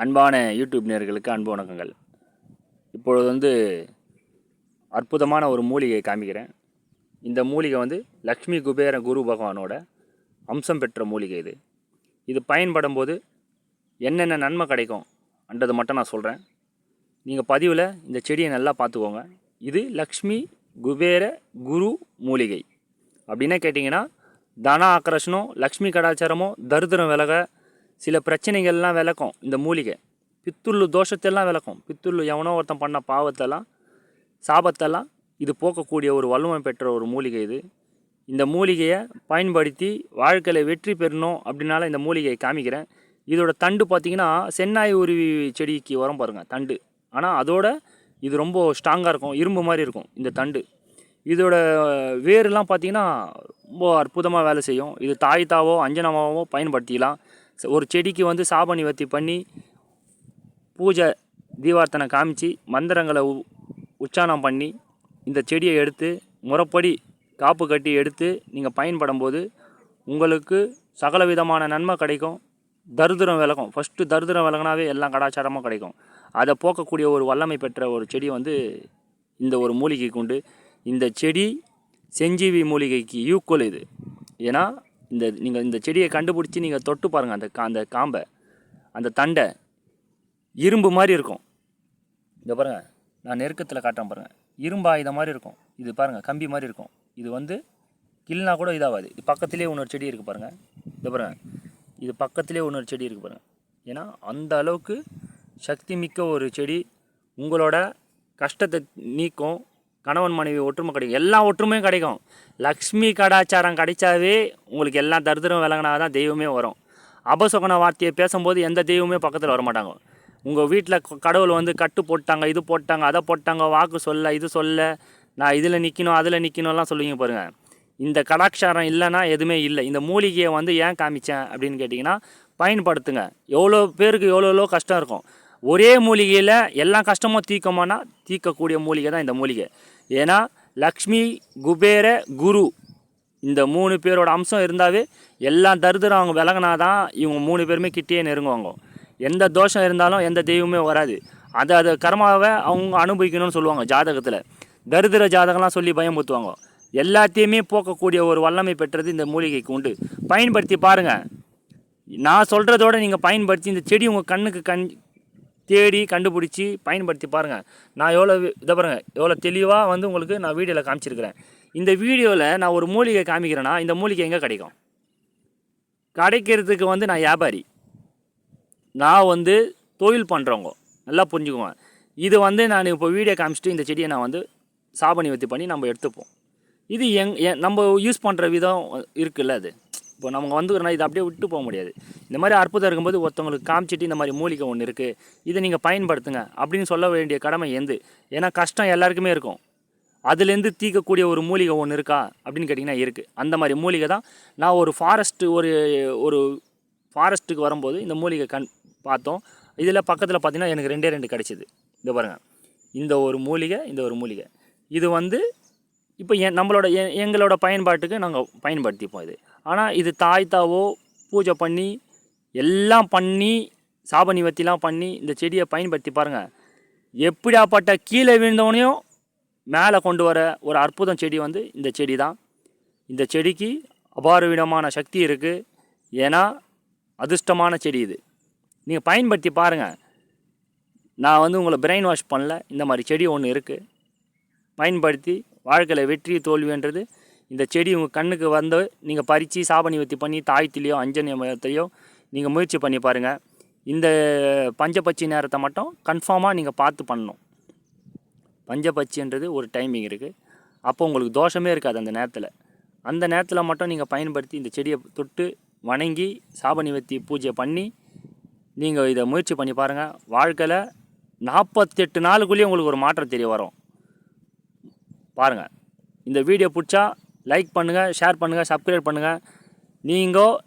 அன்பான யூடியூப் நேயர்களுக்கு அன்பு வணக்கங்கள். இப்பொழுது அற்புதமான ஒரு மூலிகை காமிக்கிறேன். இந்த மூலிகை லக்ஷ்மி குபேர குரு பகவானோட அம்சம் பெற்ற மூலிகை. இது பயன்படும் போது என்னென்ன நன்மை கிடைக்கும் என்றது மட்டும் நான் சொல்கிறேன். நீங்கள் பதிவில் இந்த செடியை நல்லா பார்த்துக்கோங்க. இது லக்ஷ்மி குபேர குரு மூலிகை. அப்படின்னா கேட்டிங்கன்னா தன ஆக்கர்ஷணம், லக்ஷ்மி கடாச்சாரமோ, தரித்திரம் விலக, சில பிரச்சனைகள்லாம் விளக்கும். இந்த மூலிகை பித்துள்ளு தோஷத்தெல்லாம் விளக்கும். பித்துள்ளு எவனோ ஒருத்தன் பண்ண பாவத்தெல்லாம் சாபத்தெல்லாம் இது போக்கக்கூடிய ஒரு வல்லமை பெற்ற ஒரு மூலிகை. இந்த மூலிகையை பயன்படுத்தி வாழ்க்கையில் வெற்றி பெறணும் அப்படின்னால இந்த மூலிகையை காமிக்கிறேன். இதோட தண்டு பார்த்திங்கன்னா சென்னாய் உருவி செடிக்கு வரும் பாருங்கள் தண்டு. ஆனால் அதோட இது ரொம்ப ஸ்ட்ராங்காக இருக்கும், இரும்பு மாதிரி இருக்கும் இந்த தண்டு. இதோட வேரெலாம் பார்த்திங்கன்னா ரொம்ப அற்புதமாக வேலை செய்யும். இது தாய்த்தாவோ அஞ்சனமாவோ பயன்படுத்திக்கலாம். ஒரு செடிக்கு சாப நிவர்த்தி பண்ணி பூஜை தீபார்த்தனை காமிச்சு மந்திரங்களை உச்சாரணம் பண்ணி இந்த செடியை எடுத்து முறைப்படி காப்பு கட்டி எடுத்து நீங்கள் பயன்படும் போது உங்களுக்கு சகல விதமான நன்மை கிடைக்கும். தரித்திரம் விலகும். ஃபஸ்ட்டு தரித்திரம் விலகினாவே எல்லாம் கடாச்சாரமாக கிடைக்கும். அதை போக்கக்கூடிய ஒரு வல்லமை பெற்ற ஒரு செடி இந்த ஒரு மூலிகைக்கு உண்டு. இந்த செடி செஞ்சீவி மூலிகைக்கு ஈக்குவல் இது. ஏன்னா நீங்கள் இந்த செடியை கண்டுபிடிச்சி நீங்கள் தொட்டு பாருங்கள். அந்த காம்பை, அந்த தண்டை இரும்பு மாதிரி இருக்கும். இதை பாருங்கள், நான் நெருக்கத்தில் காட்டுறேன் பாருங்கள். இரும்பு ஆயுதம் மாதிரி இருக்கும். இது பாருங்கள், கம்பி மாதிரி இருக்கும். இது கில்னா கூட இதாகாது. இது பக்கத்துலேயே இன்னொரு செடி இருக்குது பாருங்கள். இதை பாருங்கள், இது பக்கத்துலேயே இன்னொரு செடி இருக்குது பாருங்கள். ஏன்னா அந்த அளவுக்கு சக்தி மிக்க ஒரு செடி. உங்களோட கஷ்டத்தை நீக்கும். கணவன் மனைவி ஒற்றுமை கிடைக்கும். எல்லா ஒற்றுமையும் கிடைக்கும். லக்ஷ்மி கடாச்சாரம் கிடைச்சாவே உங்களுக்கு எல்லா தரித்திரம் விலகினாதான் தெய்வமே வரும். அபசகுன வார்த்தையை பேசும்போது எந்த தெய்வமே பக்கத்தில் வரமாட்டாங்க. உங்கள் வீட்டில் கடவுள் கட்டு போட்டாங்க, இது போட்டாங்க, அதை போட்டாங்க, வாக்கு சொல்ல, இது சொல்ல, நான் இதில் நிற்கணும் அதில் நிற்கணும்லாம் சொல்லுவீங்க பாருங்கள். இந்த கடாச்சாரம் இல்லைன்னா எதுவுமே இல்லை. இந்த மூலிகையை ஏன் காமிச்சேன் அப்படின்னு கேட்டிங்கன்னா, பயன்படுத்துங்க. எவ்வளோ பேருக்கு எவ்வளோ கஷ்டம் இருக்கும். ஒரே மூலிகையில் எல்லா கஷ்டமும் தீர்க்கமானா தீர்க்கக்கூடிய மூலிகை தான் இந்த மூலிகை. ஏன்னா லக்ஷ்மி குபேர குரு இந்த 3 பேரோட அம்சம் இருந்தாவே எல்லா தரித்திரம் அவங்க விலகினாதான் இவங்க 3 பேருமே கிட்டேயே நெருங்குவாங்க. எந்த தோஷம் இருந்தாலும் எந்த தெய்வமே வராது. அதை கர்மாவை அவங்க அனுபவிக்கணும்னு சொல்லுவாங்க ஜாதகத்தில். தரித்திர ஜாதகம்லாம் சொல்லி பயமுறுத்துவாங்க. எல்லாத்தையுமே போக்கக்கூடிய ஒரு வல்லமை பெற்றது இந்த மூலிகைக்கு உண்டு. பயன்படுத்தி பாருங்கள். நான் சொல்கிறதோட நீங்கள் பயன்படுத்தி இந்த செடி உங்கள் கண்ணுக்கு தேடி கண்டுபிடிச்சி பயன்படுத்தி பாருங்கள். நான் இதை பாருங்கள், எவ்வளோ தெளிவாக உங்களுக்கு நான் வீடியோவில் காமிச்சிருக்கிறேன். இந்த வீடியோவில் நான் ஒரு மூலிகை காமிக்கிறேன்னா இந்த மூலிகை எங்கே கிடைக்கும்? கிடைக்கிறதுக்கு நான் வியாபாரி, நான் தொழில் பண்ணுறவங்க. நல்லா புரிஞ்சுக்குவேன். இது நான் இப்போ வீடியோ காமிச்சிட்டு இந்த செடியை நான் சாப நிவர்த்தி பண்ணி நம்ம எடுத்துப்போம். இது நம்ம யூஸ் பண்ணுற விதம் இருக்குல்ல. அது இப்போ நமக்கு இதை அப்படியே விட்டு போக முடியாது. இந்த மாதிரி அற்புதம் இருக்கும்போது ஒருத்தவங்களுக்கு காமிச்சிட்டு இந்த மாதிரி மூலிகை ஒன்று இருக்குது, இதை நீங்கள் பயன்படுத்துங்க அப்படின்னு சொல்ல வேண்டிய கடமை ஏன்னா கஷ்டம் எல்லாருக்குமே இருக்கும். அதுலேருந்து தீர்க்கக்கூடிய ஒரு மூலிகை ஒன்று இருக்கா அப்படின்னு கேட்டிங்கன்னா இருக்குது. அந்த மாதிரி மூலிகை தான் நான் ஒரு ஃபாரஸ்ட்டுக்கு வரும்போது இந்த மூலிகை பார்த்தோம். இதில் பக்கத்தில் பார்த்தீங்கன்னா எனக்கு 2 கிடச்சிது. இதை பாருங்கள், இந்த ஒரு மூலிகை இது இப்போ எங்களோட பயன்பாட்டுக்கு நாங்கள் பயன்படுத்திப்போம் இது. ஆனால் இது தாய்த்தாவோ பூஜை பண்ணி எல்லாம் பண்ணி சாப நிவர்த்திலாம் பண்ணி இந்த செடியை பயன்படுத்தி பாருங்கள். எப்படியாப்பட்ட கீழே விழுந்தவனையும் மேலே கொண்டு வர ஒரு அற்புதம் செடி இந்த செடி தான். இந்த செடிக்கு அபார விதமான சக்தி இருக்குது. ஏன்னா அதிர்ஷ்டமான செடி இது. நீங்கள் பயன்படுத்தி பாருங்கள். நான் உங்களை பிரெயின் வாஷ் பண்ணல. இந்த மாதிரி செடி ஒன்று இருக்குது. பயன்படுத்தி வாழ்க்கையில் வெற்றி தோல்வின்றது இந்த செடி உங்கள் கண்ணுக்கு நீங்கள் பறித்து சாப நிவர்த்தி பண்ணி தாயத்திலையோ அஞ்சனியத்தையோ நீங்கள் முயற்சி பண்ணி பாருங்கள். இந்த பஞ்சபட்சி நேரத்தை மட்டும் கன்ஃபார்மாக நீங்கள் பார்த்து பண்ணணும். பஞ்சபட்சின்றது ஒரு டைமிங் இருக்குது. அப்போ உங்களுக்கு தோஷமே இருக்காது. அந்த நேரத்தில் மட்டும் நீங்கள் பயன்படுத்தி இந்த செடியை தொட்டு வணங்கி சாப நிவர்த்தி பூஜை பண்ணி நீங்கள் இதை முயற்சி பண்ணி பாருங்கள். வாழ்க்கையில் 48 நாளுக்குள்ளேயே உங்களுக்கு ஒரு மாற்றம் தெரிய வரும். பாருங்கள். இந்த வீடியோ பிடிச்சா லைக் பண்ணுங்கள், ஷேர் பண்ணுங்கள், சப்ஸ்கிரைப் பண்ணுங்கள். நீங்கள்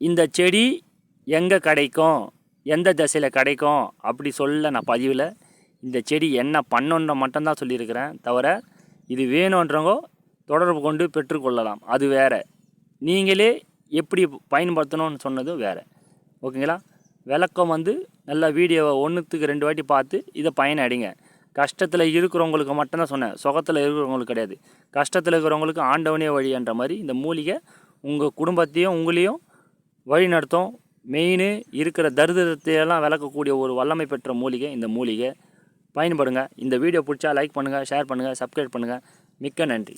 இந்த செடி எங்கே கிடைக்கும், எந்த திசையில் கிடைக்கும் அப்படி சொல்ல நான் பதிவில் இந்த செடி என்ன பண்ணுன்ற மட்டும்தான் சொல்லியிருக்கிறேன். தவிர இது வேணுன்றவங்க தொடர்பு கொண்டு பெற்றுக்கொள்ளலாம். அது வேறு. நீங்களே எப்படி பயன்படுத்தணும்னு சொன்னது வேறு. ஓகேங்களா? விளக்கம் வந்து நல்லா வீடியோவை 1க்கு 2 வாட்டி பார்த்து இதை பயனடைங்க. கஷ்டத்தில் இருக்கிறவங்களுக்கு மட்டும்தான் சொன்னேன், சுகத்தில் இருக்கிறவங்களுக்கு கிடையாது. கஷ்டத்தில் இருக்கிறவங்களுக்கு ஆண்டவனே வழின்ற மாதிரி இந்த மூலிகை உங்கள் குடும்பத்தையும் உங்களையும் வழி நடத்தும். மெயின் இருக்கிற தரித்திரத்தையெல்லாம் விளக்கக்கூடிய ஒரு வல்லமை பெற்ற மூலிகை இந்த மூலிகை. பயன்படுங்க. இந்த வீடியோ பிடிச்சா லைக் பண்ணுங்கள், ஷேர் பண்ணுங்கள், சப்ஸ்கிரைப் பண்ணுங்கள். மிக்க நன்றி.